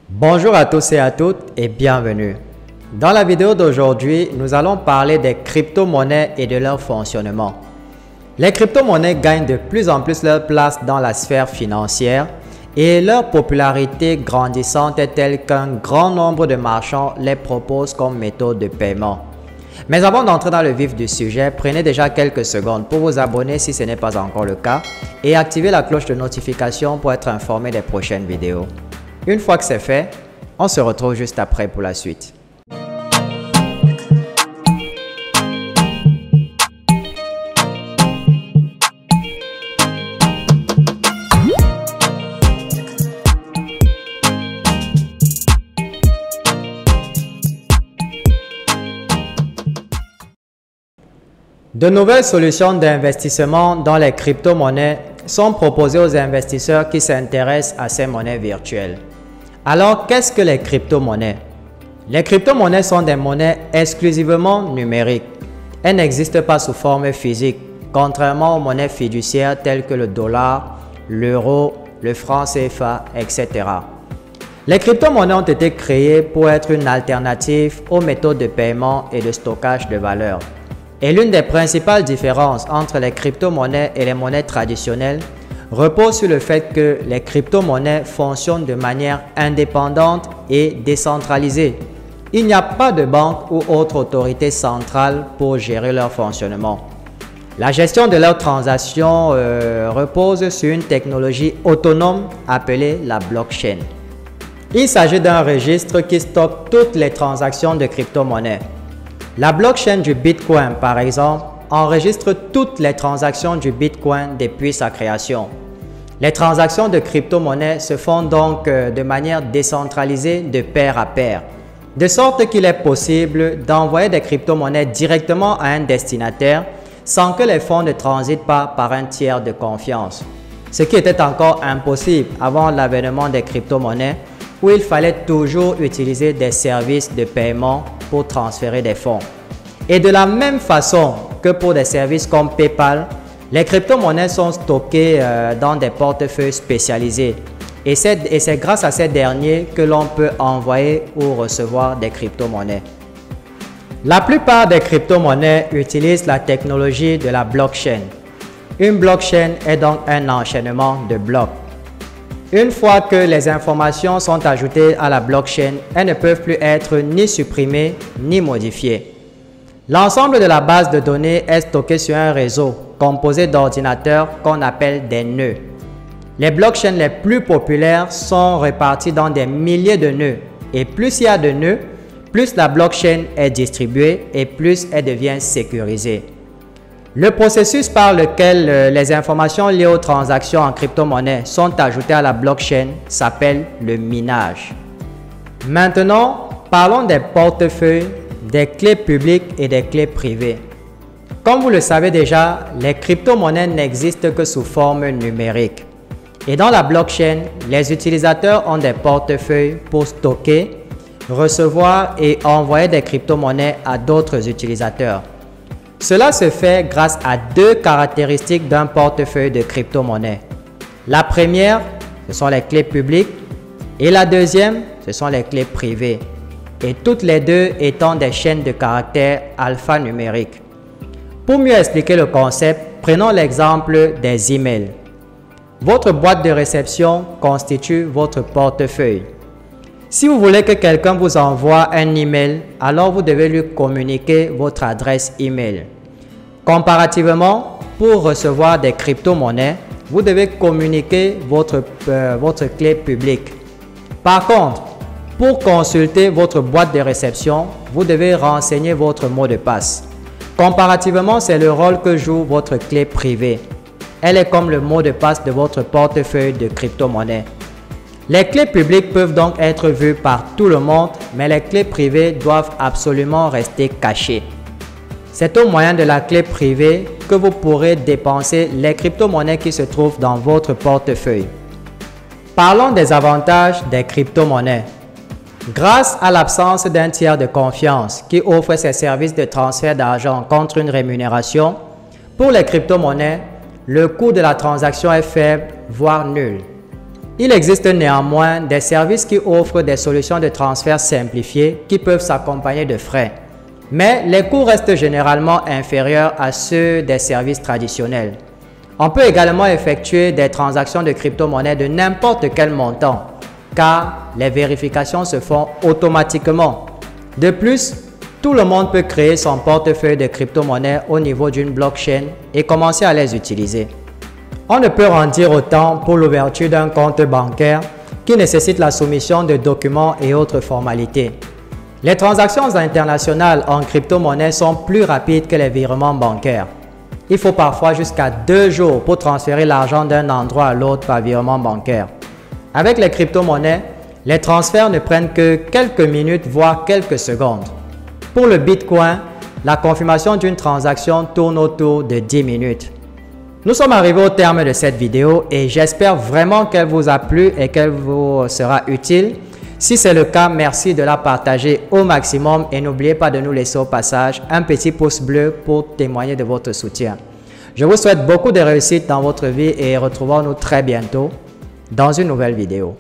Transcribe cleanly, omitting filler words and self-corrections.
Bonjour à tous et à toutes et bienvenue. Dans la vidéo d'aujourd'hui, nous allons parler des crypto-monnaies et de leur fonctionnement. Les crypto-monnaies gagnent de plus en plus leur place dans la sphère financière et leur popularité grandissante est telle qu'un grand nombre de marchands les proposent comme méthode de paiement. Mais avant d'entrer dans le vif du sujet, prenez déjà quelques secondes pour vous abonner si ce n'est pas encore le cas et activer la cloche de notification pour être informé des prochaines vidéos. Une fois que c'est fait, on se retrouve juste après pour la suite. De nouvelles solutions d'investissement dans les crypto-monnaies sont proposées aux investisseurs qui s'intéressent à ces monnaies virtuelles. Alors, qu'est-ce que les crypto-monnaies? Les crypto-monnaies sont des monnaies exclusivement numériques. Elles n'existent pas sous forme physique, contrairement aux monnaies fiduciaires telles que le dollar, l'euro, le franc CFA, etc. Les crypto-monnaies ont été créées pour être une alternative aux méthodes de paiement et de stockage de valeur. Et l'une des principales différences entre les crypto-monnaies et les monnaies traditionnelles repose sur le fait que les crypto-monnaies fonctionnent de manière indépendante et décentralisée. Il n'y a pas de banque ou autre autorité centrale pour gérer leur fonctionnement. La gestion de leurs transactions repose sur une technologie autonome appelée la blockchain. Il s'agit d'un registre qui stocke toutes les transactions de crypto-monnaies. La blockchain du Bitcoin, par exemple, enregistre toutes les transactions du Bitcoin depuis sa création. Les transactions de crypto-monnaies se font donc de manière décentralisée de pair à pair, de sorte qu'il est possible d'envoyer des crypto-monnaies directement à un destinataire sans que les fonds ne transitent pas par un tiers de confiance. Ce qui était encore impossible avant l'avènement des crypto-monnaies où il fallait toujours utiliser des services de paiement pour transférer des fonds. Et de la même façon que pour des services comme PayPal, les crypto-monnaies sont stockées dans des portefeuilles spécialisés. Et c'est grâce à ces derniers que l'on peut envoyer ou recevoir des crypto-monnaies. La plupart des crypto-monnaies utilisent la technologie de la blockchain. Une blockchain est donc un enchaînement de blocs. Une fois que les informations sont ajoutées à la blockchain, elles ne peuvent plus être ni supprimées ni modifiées. L'ensemble de la base de données est stocké sur un réseau composé d'ordinateurs qu'on appelle des nœuds. Les blockchains les plus populaires sont répartis dans des milliers de nœuds et plus il y a de nœuds, plus la blockchain est distribuée et plus elle devient sécurisée. Le processus par lequel les informations liées aux transactions en crypto-monnaie sont ajoutées à la blockchain s'appelle le minage. Maintenant, parlons des portefeuilles, des clés publiques et des clés privées. Comme vous le savez déjà, les crypto-monnaies n'existent que sous forme numérique. Et dans la blockchain, les utilisateurs ont des portefeuilles pour stocker, recevoir et envoyer des crypto-monnaies à d'autres utilisateurs. Cela se fait grâce à deux caractéristiques d'un portefeuille de crypto-monnaies. La première, ce sont les clés publiques et la deuxième, ce sont les clés privées. Et toutes les deux étant des chaînes de caractères alphanumériques. Pour mieux expliquer le concept, prenons l'exemple des emails. Votre boîte de réception constitue votre portefeuille. Si vous voulez que quelqu'un vous envoie un email, alors vous devez lui communiquer votre adresse email. Comparativement, pour recevoir des crypto-monnaies, vous devez communiquer votre clé publique. Par contre, pour consulter votre boîte de réception, vous devez renseigner votre mot de passe. Comparativement, c'est le rôle que joue votre clé privée. Elle est comme le mot de passe de votre portefeuille de crypto-monnaies. Les clés publiques peuvent donc être vues par tout le monde, mais les clés privées doivent absolument rester cachées. C'est au moyen de la clé privée que vous pourrez dépenser les crypto-monnaies qui se trouvent dans votre portefeuille. Parlons des avantages des crypto-monnaies. Grâce à l'absence d'un tiers de confiance qui offre ses services de transfert d'argent contre une rémunération, pour les crypto-monnaies, le coût de la transaction est faible, voire nul. Il existe néanmoins des services qui offrent des solutions de transfert simplifiées qui peuvent s'accompagner de frais. Mais les coûts restent généralement inférieurs à ceux des services traditionnels. On peut également effectuer des transactions de crypto-monnaie de n'importe quel montant, car les vérifications se font automatiquement. De plus, tout le monde peut créer son portefeuille de crypto-monnaie au niveau d'une blockchain et commencer à les utiliser. On ne peut en dire autant pour l'ouverture d'un compte bancaire qui nécessite la soumission de documents et autres formalités. Les transactions internationales en crypto-monnaie sont plus rapides que les virements bancaires. Il faut parfois jusqu'à 2 jours pour transférer l'argent d'un endroit à l'autre par virement bancaire. Avec les crypto-monnaies, les transferts ne prennent que quelques minutes voire quelques secondes. Pour le Bitcoin, la confirmation d'une transaction tourne autour de 10 minutes. Nous sommes arrivés au terme de cette vidéo et j'espère vraiment qu'elle vous a plu et qu'elle vous sera utile. Si c'est le cas, merci de la partager au maximum et n'oubliez pas de nous laisser au passage un petit pouce bleu pour témoigner de votre soutien. Je vous souhaite beaucoup de réussite dans votre vie et retrouvons-nous très bientôt dans une nouvelle vidéo.